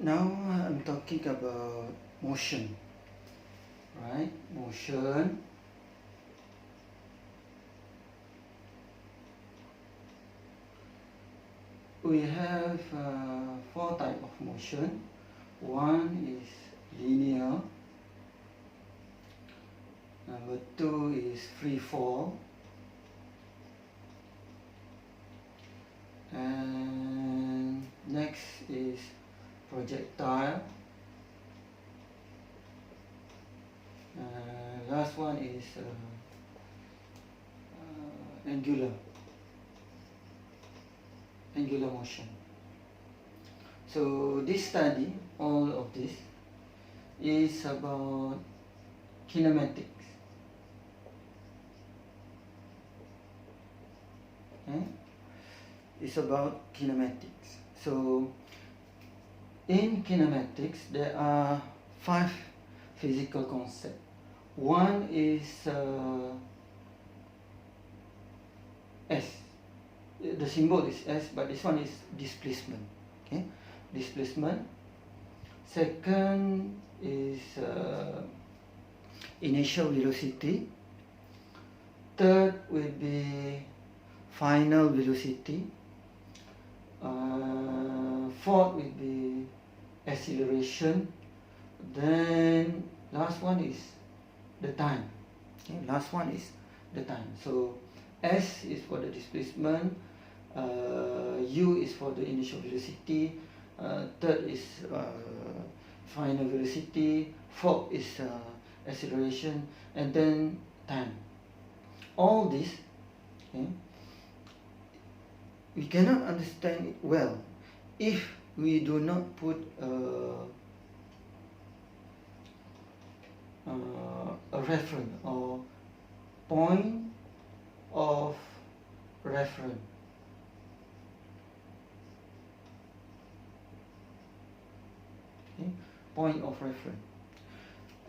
now I'm talking about motion, right? Motion. We have four types of motion. One is linear. Number two is free fall. And next is projectile. Last one is angular motion. So this study, all of this, is about kinematics. Okay? It's about kinematics. So in kinematics, there are 5 physical concepts. One is S. The symbol is S, but this one is displacement. Okay, displacement. Second is initial velocity. Third will be final velocity. Fourth will be acceleration. Then last one is the time. Okay, last one is the time. So S is for the displacement, U is for the initial velocity, third is final velocity, fourth is acceleration, and then time. All this, okay, we cannot understand it well if we do not put a reference or point of reference. Okay? Point of reference,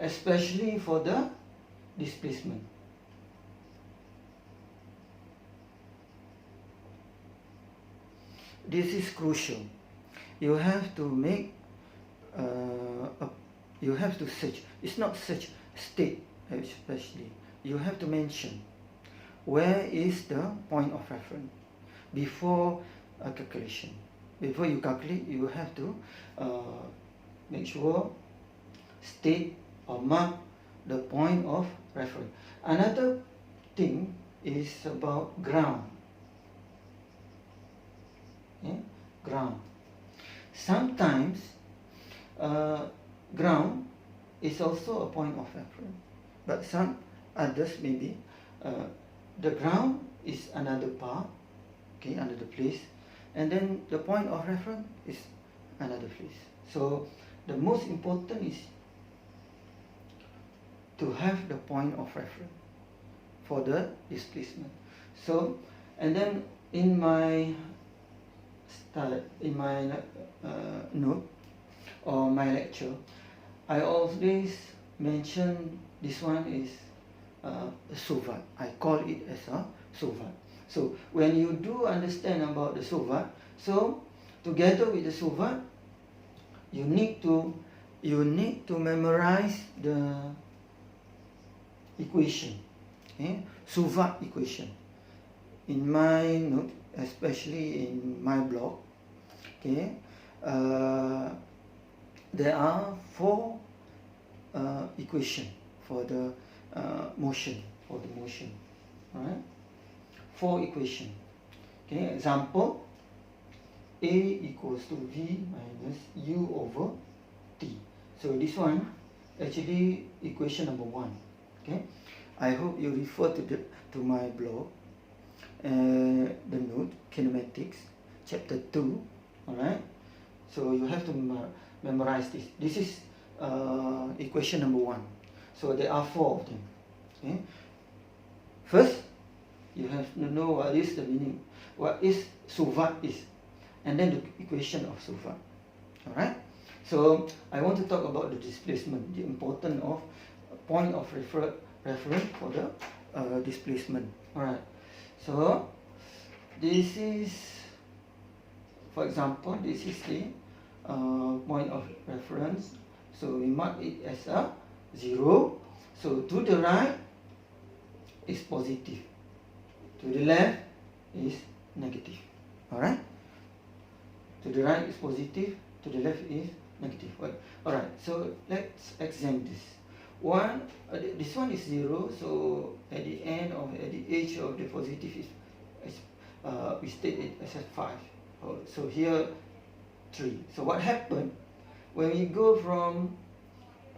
especially for the displacement. This is crucial. You have to make you have to search. It's not search, state especially. You have to mention where is the point of reference before a calculation. Before you calculate, you have to make sure, state or mark the point of reference. Another thing is about ground. Okay? Ground. Sometimes ground is also a point of reference, but some others maybe the ground is another part, okay, another place, and then the point of reference is another place. So the most important is to have the point of reference for the displacement. So, and then in my note or my lecture, I always mention this one is a SOVAT. I call it as a SOVAT. So when you do understand about the SOVAT, so together with the SOVAT, you need to memorize the equation, okay? SOVAT equation. In my note, especially in my blog, okay, there are 4 equations for the motion, right? 4 equations. Okay, example, A equals to V minus U over T. So this one actually equation number 1. Okay, I hope you refer to my blog, the note kinematics chapter 2. All right, so you have to memorize this. This is equation number 1. So there are 4 of them. Okay, first you have to know what is the meaning, what is SOVAT is, and then the equation of SOVAT. All right, so I want to talk about the displacement, the importance of point of reference for the displacement. All right, so this is, for example, this is the point of reference, so we mark it as a 0. So to the right is positive, to the left is negative. Alright, to the right is positive, to the left is negative. Alright, so let's examine this. This one is 0, so at the end or at the edge of the positive is we state it as a 5. So here 3. So what happened when we go from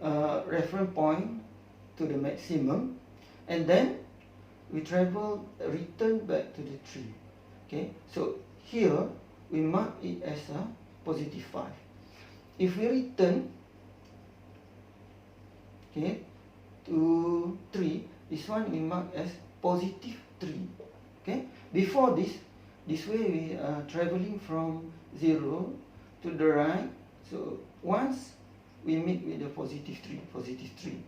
reference point to the maximum, and then we return back to the 3. Okay, so here we mark it as a positive 5. If we return, okay, to 3, this one we mark as positive 3. Okay, before this way we are traveling from 0 to the right. So once we meet with the positive 3,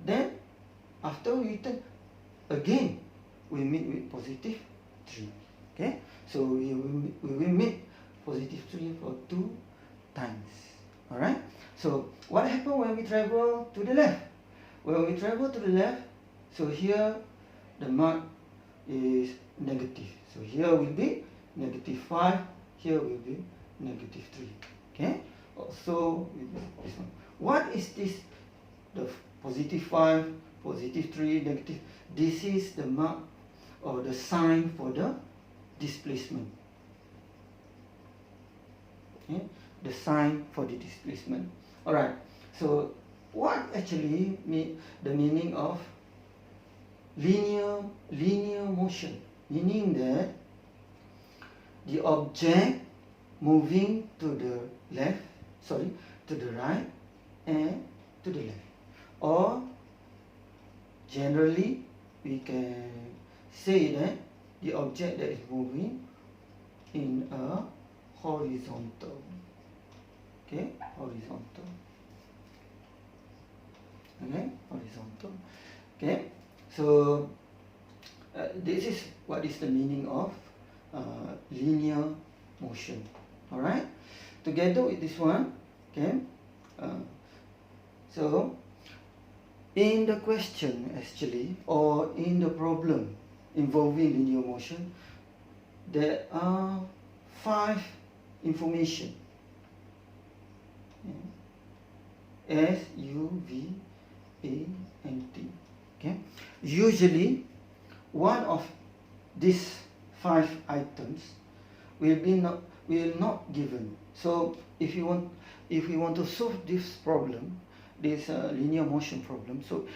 then after we return again, we meet with positive 3. Okay, so we will meet positive 3 for 2 times. Alright, so what happened when we travel to the left? When we travel to the left, so here the mark is negative. So here will be negative 5, here will be negative 3. Okay, also this one. What is this? The positive 5, positive 3, negative. This is the mark or the sign for the displacement. Okay, the sign for the displacement. Alright, so what actually the meaning of linear motion? Meaning that the object moving to the right and to the left, or generally we can say that the object that is moving in a horizontal. Okay, horizontal. Okay, horizontal. Okay, so this is what is the meaning of linear motion. Alright, together with this one, okay, so in the question actually, or in the problem involving linear motion, there are 5 information. S, U, V, A, and T. Okay, usually one of these 5 items will not given. So if we want to solve this problem, this linear motion problem, so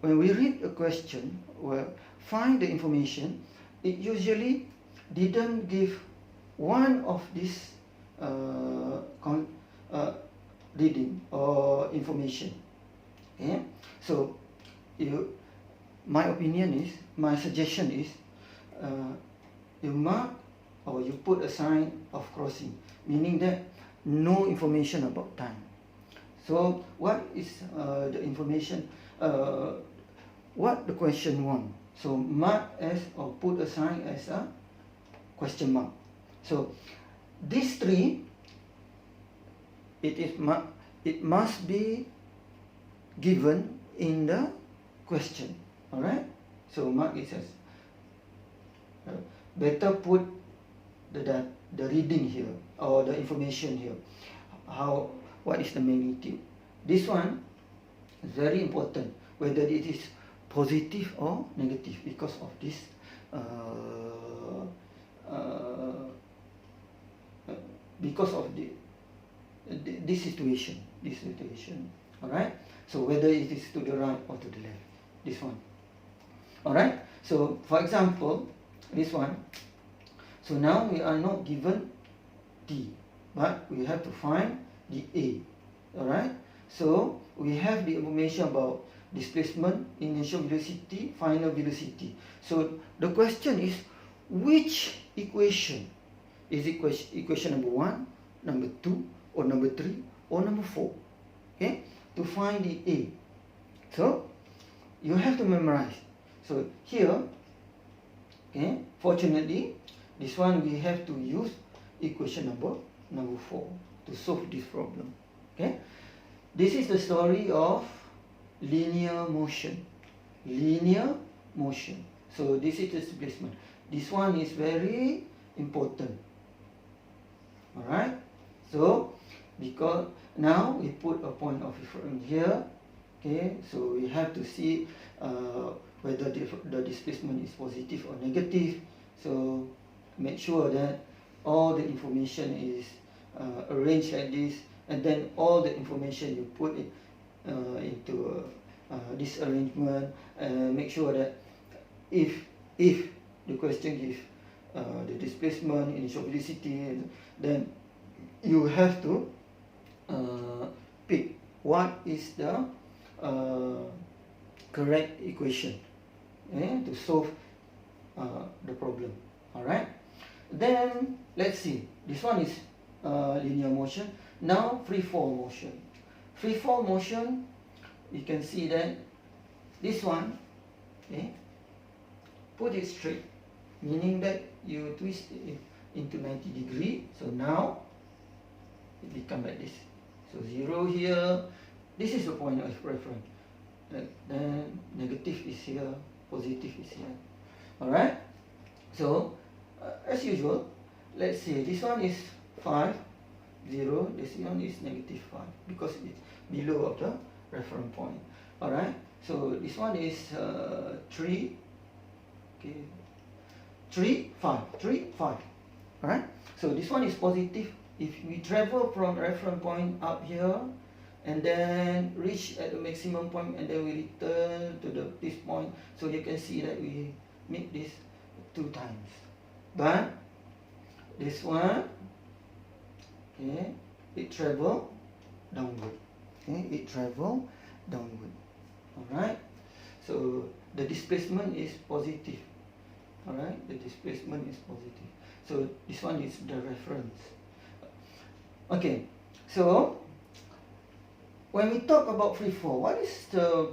when we read a question or find the information, it usually didn't give one of these reading or information. Okay, so my suggestion is you mark or you put a sign of crossing, meaning that no information about time. So what is the information, what the question want? So mark as or put a sign as a question mark. So these 3, it must be given in the question. Alright, so mark it as better put the reading here or the information here. What is the magnitude? This one is very important, whether it is positive or negative, because of this because of this situation. Alright, so whether it is to the right or to the left, this one. Alright, so for example, this one. So now we are not given T, but we have to find the A. Alright, so we have the information about displacement, initial velocity, final velocity. So the question is, which equation? Is it equation number 1, number 2, or number 3, or number 4? Okay, to find the A. So you have to memorize. So here, okay, fortunately, this one we have to use equation number 4. to solve this problem. Okay, this is the story of linear motion. Linear motion. So this is the displacement. This one is very important. Alright, so because now we put a point of reference here. Okay, so we have to see whether the displacement is positive or negative. So make sure that all the information is arranged like this, and then all the information you put it into this arrangement, and make sure that if the question gives the displacement, initial velocity, then you have to pick what is the correct equation to solve the problem. Alright, then let's see, this one is linear motion. Now free fall motion. Free fall motion, you can see that this one, put it straight, meaning that you twist it into 90 degrees. So now it becomes like this. So 0 here, this is the point of reference. Then negative is here, positive is here. Alright, so as usual, let's say this one is 5, 0, this one is negative 5, because it's below of the reference point. Alright, so this one is 3, okay, 3, 5, 3, 5. Alright, so this one is positive. If we travel from reference point up here and then reach at the maximum point, and then we return to this point, so you can see that we make this 2 times. But this one, okay, it travel downward. Okay, it travel downward. Alright, so the displacement is positive. Alright, the displacement is positive. So this one is the reference. Okay, so when we talk about free fall, what is the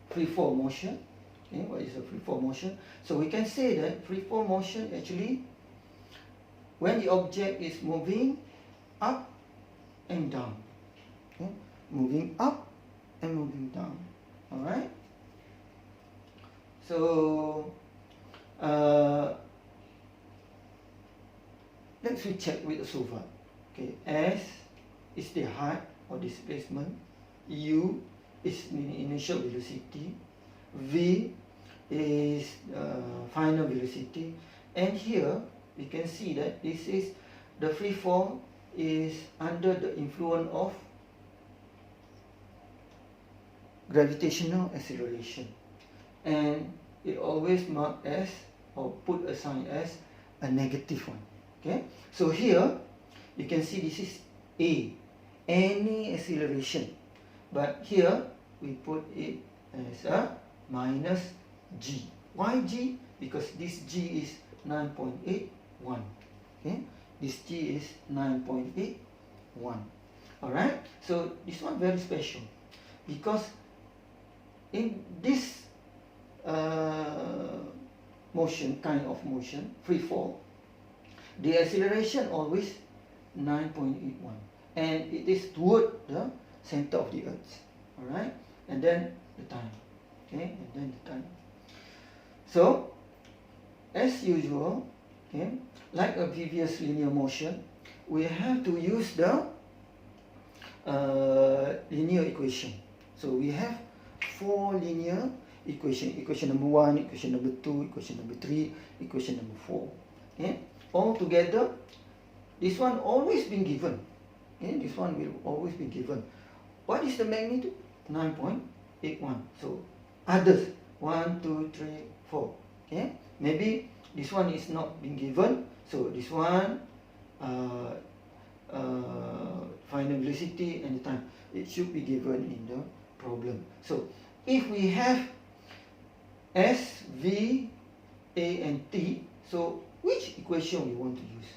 free fall motion? Okay, what is the free fall motion? So we can say that free fall motion actually, when the object is moving up and down. Okay, moving up and moving down. Alright, so let's check with the solver. Okay, S is the height or displacement, U is the initial velocity, V is final velocity, and here we can see that this is the free fall is under the influence of gravitational acceleration, and it always marked as, or put a sign as, a negative one. Okay, so here you can see this is A, any acceleration, but here we put it as a minus G. Why G? Because this G is 9.81. Okay, this G is 9.81. Alright, so this one very special, because in this motion, kind of motion, free fall, the acceleration always 9.81, and it is toward the center of the earth. Alright, and then the time. Okay, and then the time. So as usual, okay, like a previous linear motion, we have to use the linear equation. So we have 4 linear equation. Equation number 1, equation number 2, equation number 3, equation number 4. Okay, all together, this one always been given. Okay, this one will always be given. What is the magnitude? 9.81. So others, 1, 2, 3, 4. Okay, maybe this one is not being given, so this one final velocity and the time, it should be given in the problem. So if we have S, V, A and T, so which equation we want to use?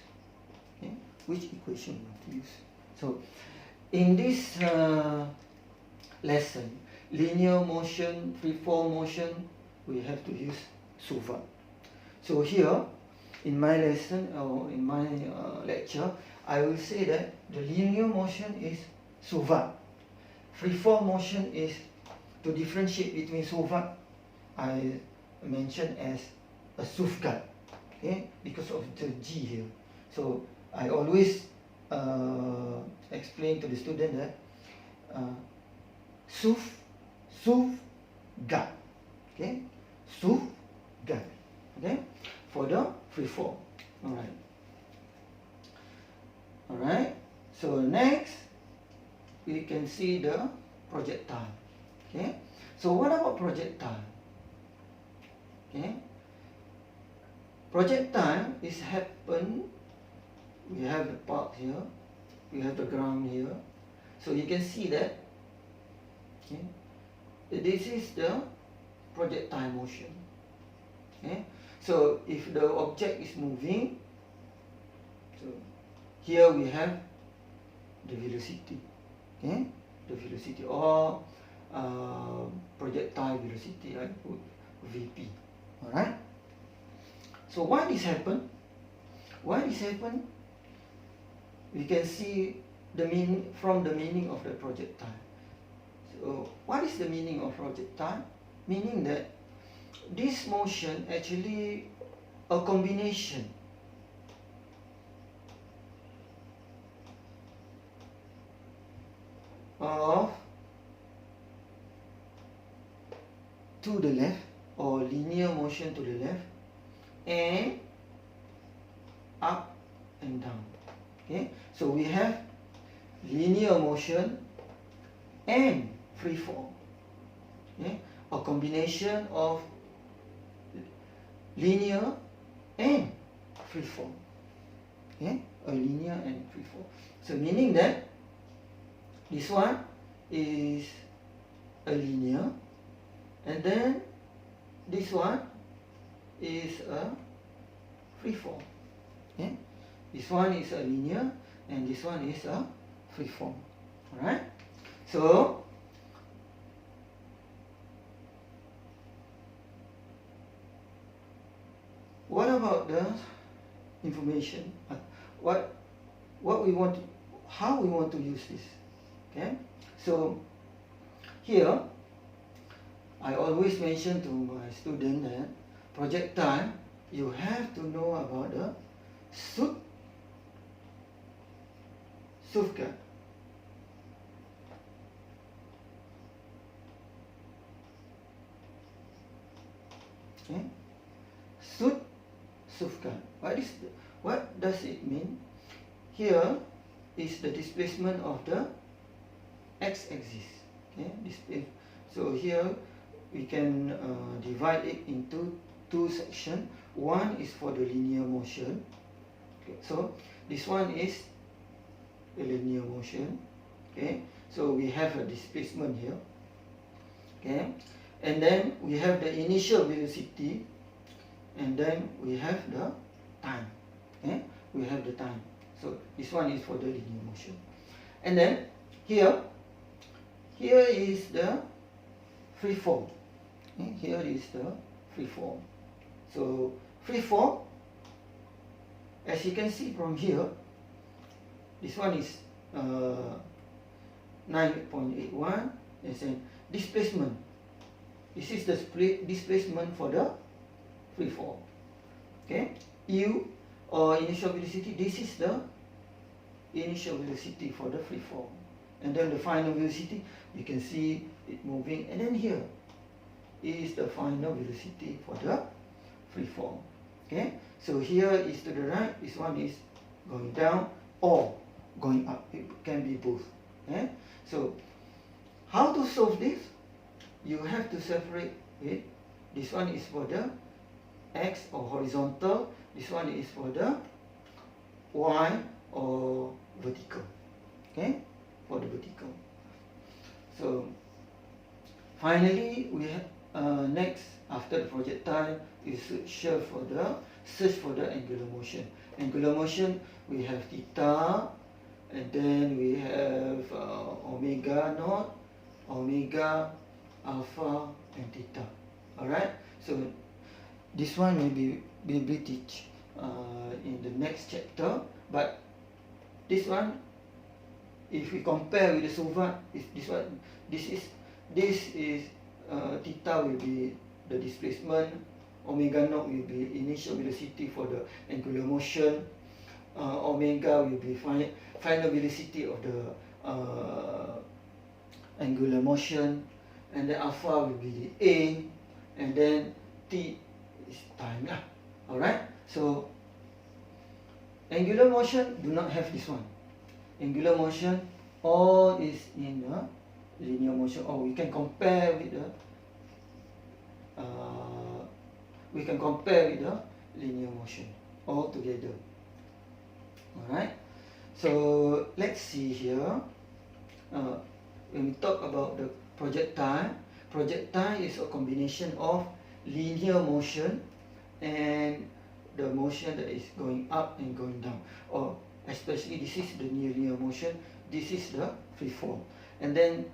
Okay, which equation we want to use? So in this lesson, linear motion, free fall motion, we have to use solver. So here in my lesson or in my lecture, I will say that the linear motion is SUVAT. Freeform motion is, to differentiate between SUVAT, I mentioned as a SUFGAT, okay, because of the G here. So I always explain to the student that SUFGAT, okay, SUFGAT, okay, for the freeform. Alright, so next we can see the projectile. Okay, so what about projectile? Okay, projectile is happen, we have the part here, we have the ground here, so you can see that, okay, this is the projectile motion. Okay, so if the object is moving, so here we have the velocity, okay, the velocity, or projectile velocity, right, VP. Alright, so why this happen? We can see the meaning from the meaning of the projectile. So what is the meaning of projectile? Meaning that this motion actually a combination of to the left, or linear motion to the left, and up and down. Okay, so we have linear motion and free fall. Okay, a combination of linear and free fall. Okay, a linear and free fall. So meaning that this one is a linear, and then this one is a free form. Okay? This one is a linear, and this one is a free form. Alright? So what about the information? What we want to, how we want to use this? Okay? So here I always mention to my student that projectile, you have to know about the SUFGAT. Okay? SUFGAT. What does it mean? Here is the displacement of the x-axis. Okay? So here we can divide it into two sections. One is for the linear motion. Okay, so this one is the linear motion. Okay, so we have a displacement here. Okay, and then we have the initial velocity, and then we have the time. Okay, we have the time. So this one is for the linear motion, and then here is the free form. Okay, here is the free form. So free form, as you can see from here, this one is 9.81, and then displacement. This is the displacement for the free form. Okay, U or initial velocity. This is the initial velocity for the free form, and then the final velocity. You can see it moving, and then here is the final velocity for the free form. Okay, so here is to the right, this one is going down or going up. It can be both. Okay, so how to solve this? You have to separate it. This one is for the x or horizontal, this one is for the y or vertical. Okay, for the vertical. So finally we have next, after the projectile, we search for the angular motion. Angular motion, we have theta, and then we have omega naught, omega, alpha, and theta. Alright, so this one will be teach in the next chapter, but this one, if we compare with the SOVAT, this is theta will be the displacement, omega naught will be initial velocity for the angular motion, omega will be final velocity of the angular motion, and then alpha will be the A, and then T is time lah. Alright, so angular motion do not have this one. Angular motion all is in the linear motion, or we can compare with the linear motion all together. Alright, so let's see here. When we talk about the projectile is a combination of linear motion and the motion that is going up and going down, or especially this is the linear motion, this is the free fall. And then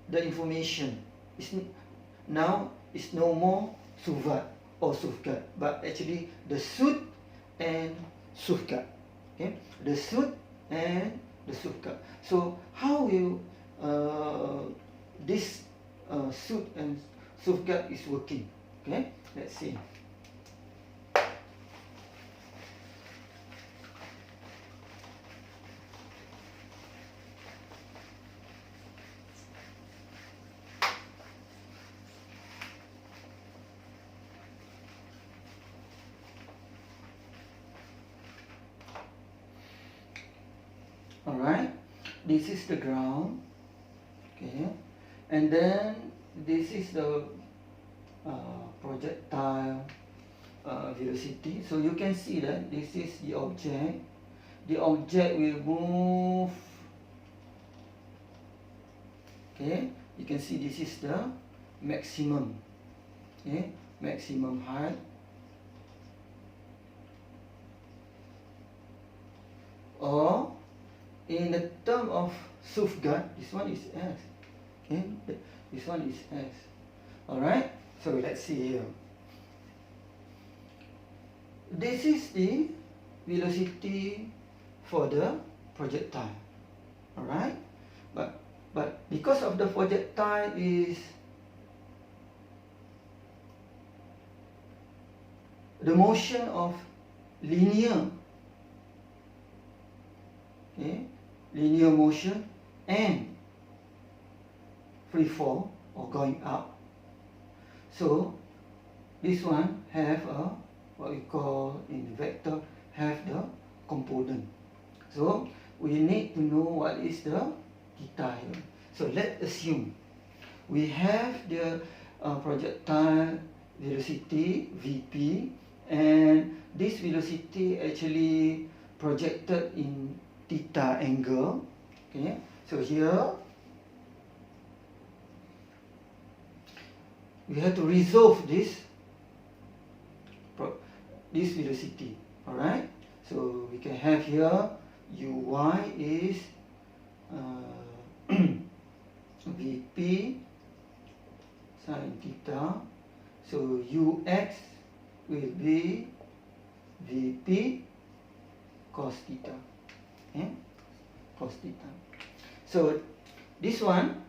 the information is now is no more SOVAT or SOVGAT, but actually the SUT and SOVGAT. Okay, the SUT and the SOVGAT. So how will this SUT and SOVGAT is working? Okay, let's see. Alright, this is the ground, okay, and then this is the projectile velocity. So you can see that this is the object. The object will move. Okay, you can see this is the maximum. Okay, maximum height. Or in the term of SOVGAT, this one is S. Okay, this one is S. Alright, so let's see here. This is the velocity for the projectile. Alright, but because of the projectile is the motion of linear, okay, linear motion and free fall or going up. So this one have a what we call in the vector have the component. So we need to know what is the theta here. So let's assume we have the projectile velocity Vp, and this velocity actually projected in theta angle. Okay, so here we have to resolve this velocity. Alright, so we can have here uy is Vp sin theta, so ux will be Vp cos theta. Okay? Cos theta. So this one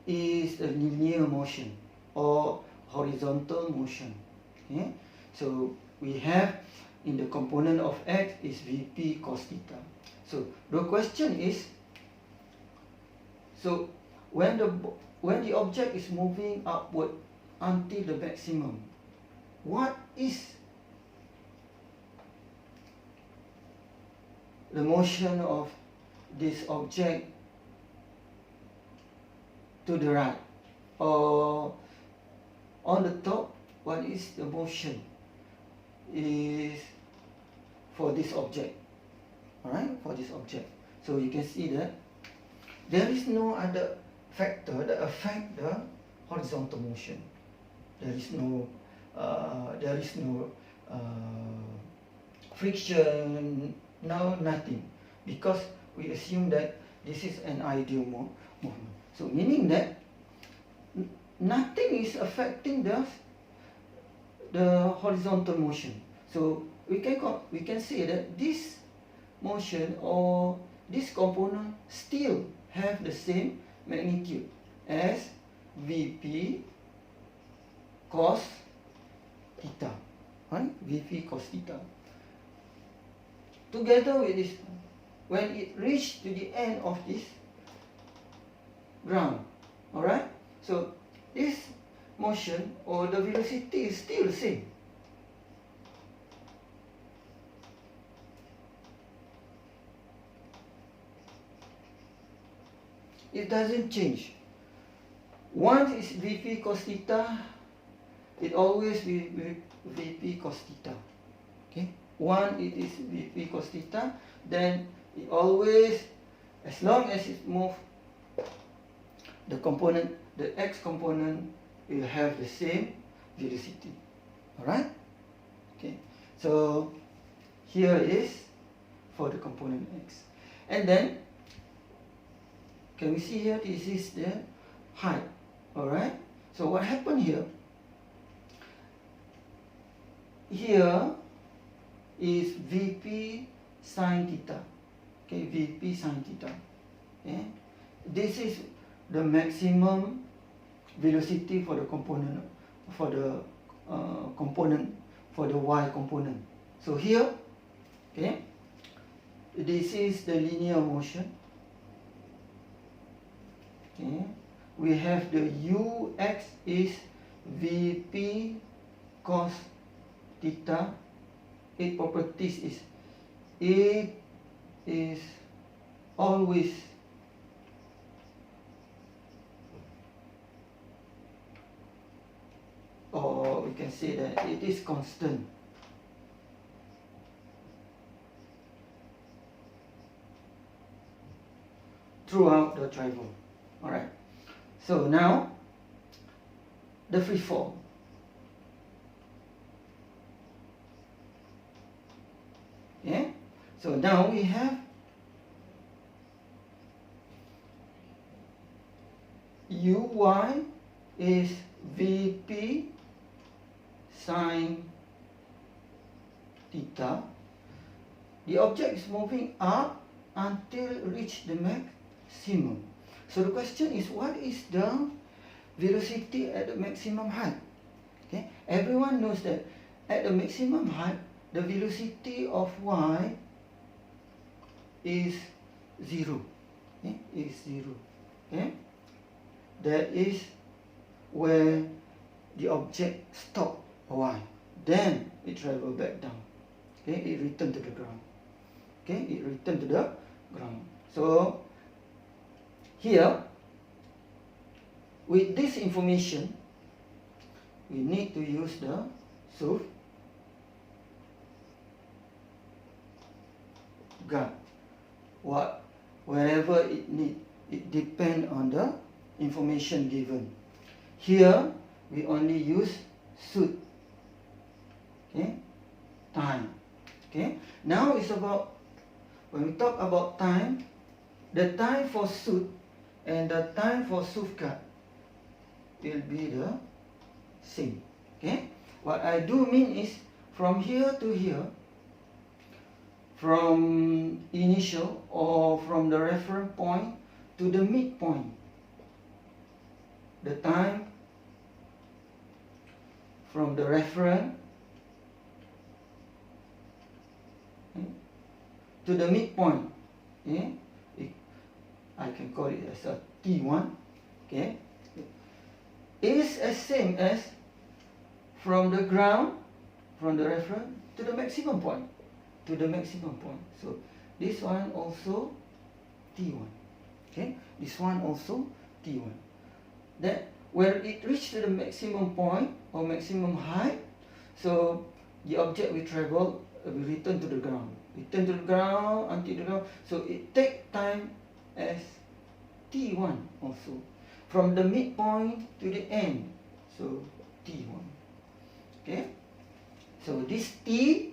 is a linear motion or horizontal motion. Okay? So we have in the component of x is Vp cos theta. So the question is, so when the object is moving upward until the maximum, what is the motion of this object to the right, or on the top, what is the motion is for this object? Alright, for this object. So you can see that there is no other factor that affect the horizontal motion. There is no friction, no nothing, because we assume that this is an ideal movement. So meaning that nothing is affecting the horizontal motion. So we can say that this motion or this component still have the same magnitude as Vp cos theta, right? Vp cos theta. Together with this, when it reached to the end of this ground, alright? So this motion or the velocity is still the same. It doesn't change. Once it's Vp cos theta, it always be Vp cos theta. Okay? One it is Vp cos theta, then it always, as long as it moves, the component, the x component will have the same velocity. Alright? Okay. So here is for the component x. And then can we see here, this is the height. Alright? So what happened here? Here is Vp sine theta. Okay, Vp sine theta. Okay? This is the maximum velocity for the component, for the for the y component. So here, okay, this is the linear motion. Okay, we have the ux is Vp cos theta. Its properties is it is always or we can say that it is constant. Throughout the triangle. Alright. So now the free fall. Yeah. So now we have uy is Vp sine theta. The object is moving up until reach the maximum. So the question is, what is the velocity at the maximum height? Okay, everyone knows that at the maximum height, the velocity of y is 0. Okay, is 0. Okay, that is where the object stop y. Then it travel back down. Okay, it return to the ground. Okay, it return to the ground. So here, with this information, we need to use the graph. Wherever it need, it depend on the information given. Here, we only use suit. Okay, time. Okay, now it's about, when we talk about time, the time for suit and the time for Suvkat will be the same. Okay, what I do mean is from here to here, from initial or from the reference point to the midpoint, the time from the reference to the midpoint, okay, I can call it as a T1, okay, is as same as from the ground, from the reference to the maximum point, So this one also T1, okay, this one also T1. That where it reached to the maximum point or maximum height, so the object will travel, will return to the ground, until the ground. So it take time as T1 also, from the midpoint to the end, so T1. Okay, so this T,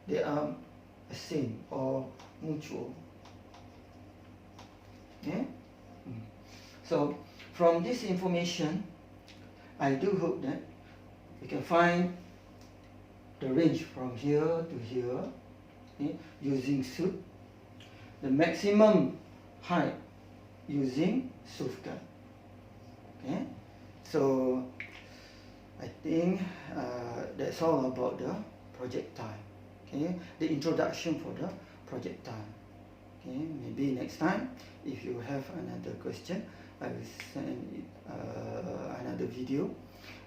they are the same or mutual. Okay, so from this information, I do hope that we can find the range from here to here, okay, using suit. The maximum height using SUF gun. Okay, so I think that's all about the projectile. Okay, the introduction for the projectile. Okay, maybe next time if you have another question, I will send it, another video.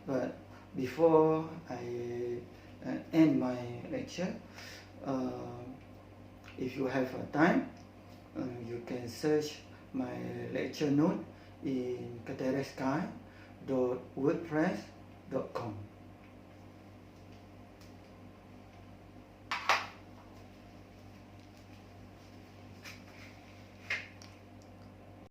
But before I end my lecture, if you have a time, you can search my lecture note in katerasky.wordpress.com.